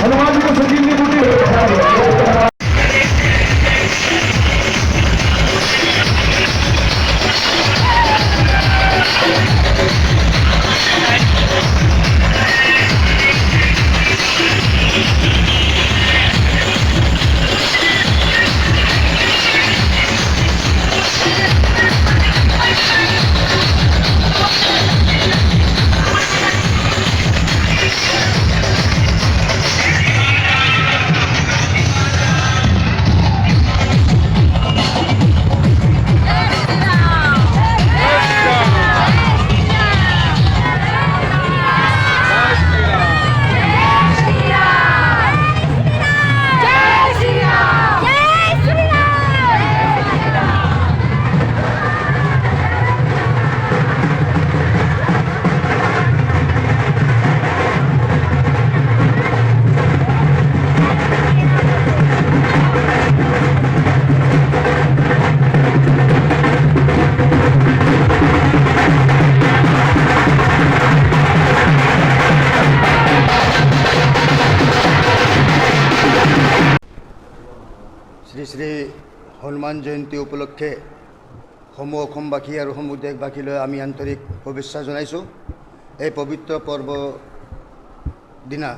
हनुमान जी को संजीवनी बूटी শ্ৰী শ্ৰী হনুমান জয়ন্তী উপলক্ষে সমূহ অসমবাসী আৰু সমূহ দেশবাসীলৈ আমি আন্তৰিক শুভেচ্ছা জনাইছোঁ। এই পবিত্ৰ পৰ্ব দিনা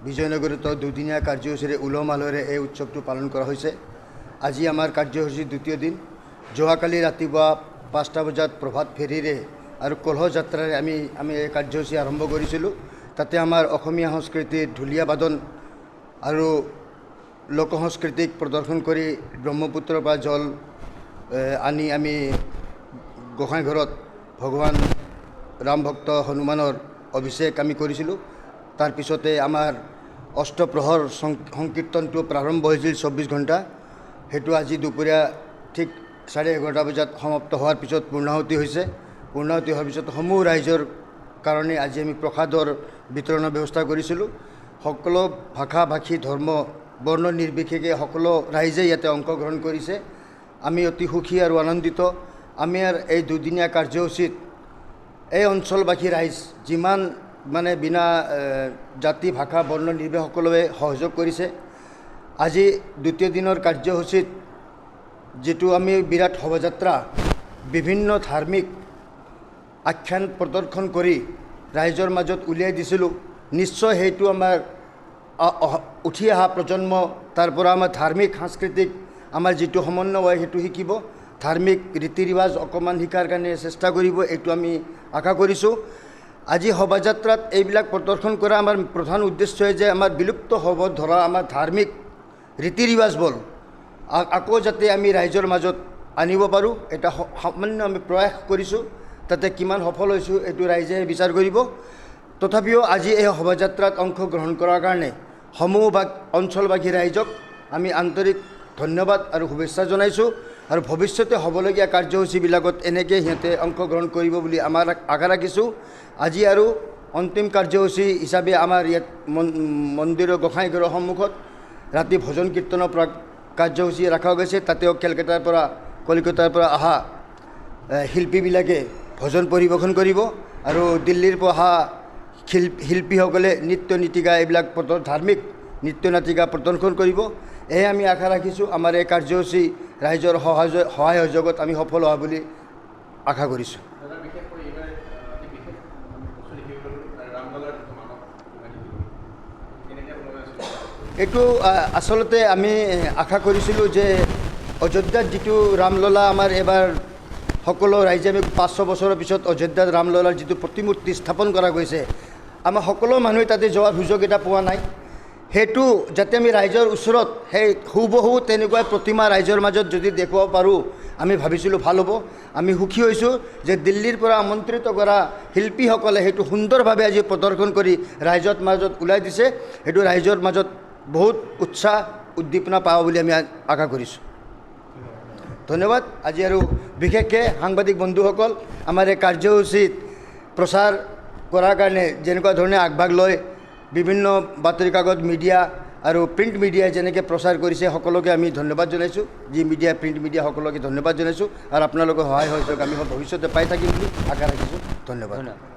বিজয়নগৰীত দুদিনীয়া কাৰ্যসূচীৰে উলহ মালহেৰে এই উৎসৱটো পালন কৰা হৈছে। আজি আমাৰ কাৰ্যসূচীৰ দ্বিতীয় দিন। যোৱাকালি ৰাতিপুৱা 5টা বজাত প্ৰভাত ফেৰীৰে আৰু কলহ যাত্ৰাৰে আমি এই কাৰ্যসূচী আৰম্ভ কৰিছিলোঁ। তাতে আমাৰ অসমীয়া সংস্কৃতিৰ ঢুলীয়া বাদন আৰু লোক সংস্কৃতিক প্ৰদৰ্শন কৰি ব্ৰহ্মপুত্ৰৰ পৰা জল আনি আমি গোসাঁই ঘৰত ভগৱান ৰাম ভক্ত হনুমানৰ অভিষেক আমি কৰিছিলোঁ। তাৰপিছতে আমাৰ অষ্টপ্ৰহৰ সংকীৰ্তনটো প্ৰাৰম্ভ হৈছিল 24 ঘণ্টা। সেইটো আজি দুপৰীয়া ঠিক 11:30 বজাত সমাপ্ত হোৱাৰ পিছত পূৰ্ণাহুতি হৈছে। পূৰ্ণাহুতি হোৱাৰ পিছত সমূহ ৰাইজৰ কাৰণে আজি আমি প্ৰসাদৰ বিতৰণৰ ব্যৱস্থা কৰিছিলোঁ। সকলো ভাষা ভাষী ধৰ্ম বৰ্ণ নিৰ্বিশেষে সকলো ৰাইজে ইয়াতে অংশগ্ৰহণ কৰিছে। আমি অতি সুখী আৰু আনন্দিত। আমাৰ এই দুদিনীয়া কাৰ্যসূচীত এই অঞ্চলবাসী ৰাইজ যিমান বিনা জাতি ভাষা বৰ্ণ নিৰ্বিশেষে সকলোৱে সহযোগ কৰিছে। আজি দ্বিতীয় দিনৰ কাৰ্যসূচীত যিটো আমি বিৰাট শোভাযাত্ৰা বিভিন্ন ধাৰ্মিক আখ্যান প্ৰদৰ্শন কৰি ৰাইজৰ মাজত উলিয়াই দিছিলোঁ। নিশ্চয় সেইটো আমাৰ উঠি অহা প্ৰজন্ম তাৰ পৰা আমাৰ ধাৰ্মিক সাংস্কৃতিক আমাৰ যিটো সমন্বয় সেইটো শিকিব। ধাৰ্মিক ৰীতি ৰিৱাজ অকণমান শিকাৰ কাৰণে চেষ্টা কৰিব, এইটো আমি আশা কৰিছোঁ। আজি শোভাযাত্ৰাত এইবিলাক প্ৰদৰ্শন কৰা আমাৰ প্ৰধান উদ্দেশ্যই যে আমাৰ বিলুপ্ত হ'ব ধৰা আমাৰ ধাৰ্মিক ৰীতি ৰিৱাজবোৰ আকৌ যাতে আমি ৰাইজৰ মাজত আনিব পাৰোঁ, এটা সামান্য আমি প্ৰয়াস কৰিছোঁ। তাতে কিমান সফল হৈছোঁ এইটো ৰাইজে বিচাৰ কৰিব। তথাপিও আজি এই শোভাযাত্ৰাত অংশগ্ৰহণ কৰাৰ কাৰণে সমূহ অঞ্চলবাসী ৰাইজক আমি আন্তৰিক ধন্যবাদ আৰু শুভেচ্ছা জনাইছোঁ। আৰু ভৱিষ্যতে হ'বলগীয়া কাৰ্যসূচীবিলাকত এনেকৈ সিহঁতে অংশগ্ৰহণ কৰিব বুলি আমাৰ আশা ৰাখিছোঁ। আজি আৰু অন্তিম কাৰ্যসূচী হিচাপে আমাৰ ইয়াত মন্দিৰৰ গোসাঁইঘৰৰ সন্মুখত ৰাতি ভজন কীৰ্তনৰ কাৰ্যসূচী ৰখা গৈছে। তাতেও কলিকতাৰ পৰা অহা শিল্পীবিলাকে ভজন পৰিৱেশন কৰিব আৰু দিল্লীৰ পৰা অহা শিল্পীসকলে নৃত্য নীতিকা এইবিলাক ধাৰ্মিক নৃত্য নাটিকা প্ৰদৰ্শন কৰিব। এয়ে আমি আশা ৰাখিছোঁ। আমাৰ এই কাৰ্যসূচী ৰাইজৰ সহায় সহযোগত আমি সফল হোৱা বুলি আশা কৰিছোঁ। এইটো আচলতে আমি আশা কৰিছিলোঁ যে অযোধ্যাত যিটো ৰামললা আমাৰ এবাৰ সকলো ৰাইজে আমি 500 বছৰৰ পিছত অযোধ্যাত ৰামললাৰ যিটো প্ৰতিমূৰ্তি স্থাপন কৰা গৈছে, আমাৰ সকলো মানুহে তাতে যোৱাৰ সুযোগ এটা পোৱা নাই। সেইটো যাতে আমি ৰাইজৰ ওচৰত সেই হুবহু তেনেকুৱা প্ৰতিমা ৰাইজৰ মাজত যদি দেখুৱাব পাৰোঁ, আমি ভাবিছিলোঁ ভাল হ'ব। আমি সুখী হৈছোঁ যে দিল্লীৰ পৰা আমন্ত্ৰিত কৰা শিল্পীসকলে সেইটো সুন্দৰভাৱে আজি প্ৰদৰ্শন কৰি ৰাইজৰ মাজত ওলাই দিছে। সেইটো ৰাইজৰ মাজত বহুত উৎসাহ উদ্দীপনা পাব বুলি আমি আশা কৰিছোঁ। ধন্যবাদ। আজি আৰু বিশেষকৈ সাংবাদিক বন্ধুসকল আমাৰ এই কাৰ্যসূচীত প্ৰচাৰ কৰাৰ কাৰণে যেনেকুৱা ধৰণে আগভাগ লয় বিভিন্ন বাতৰি কাকত মিডিয়া আৰু প্ৰিণ্ট মিডিয়াই যেনেকৈ প্ৰচাৰ কৰিছে সকলোকে আমি ধন্যবাদ জনাইছোঁ যি মিডিয়া প্ৰিণ্ট মিডিয়া সকলোকে ধন্যবাদ জনাইছোঁ আৰু আপোনালোকৰ সহায় সহযোগ আমি ভৱিষ্যতে পাই থাকিম বুলি আশা ৰাখিছোঁ ধন্যবাদ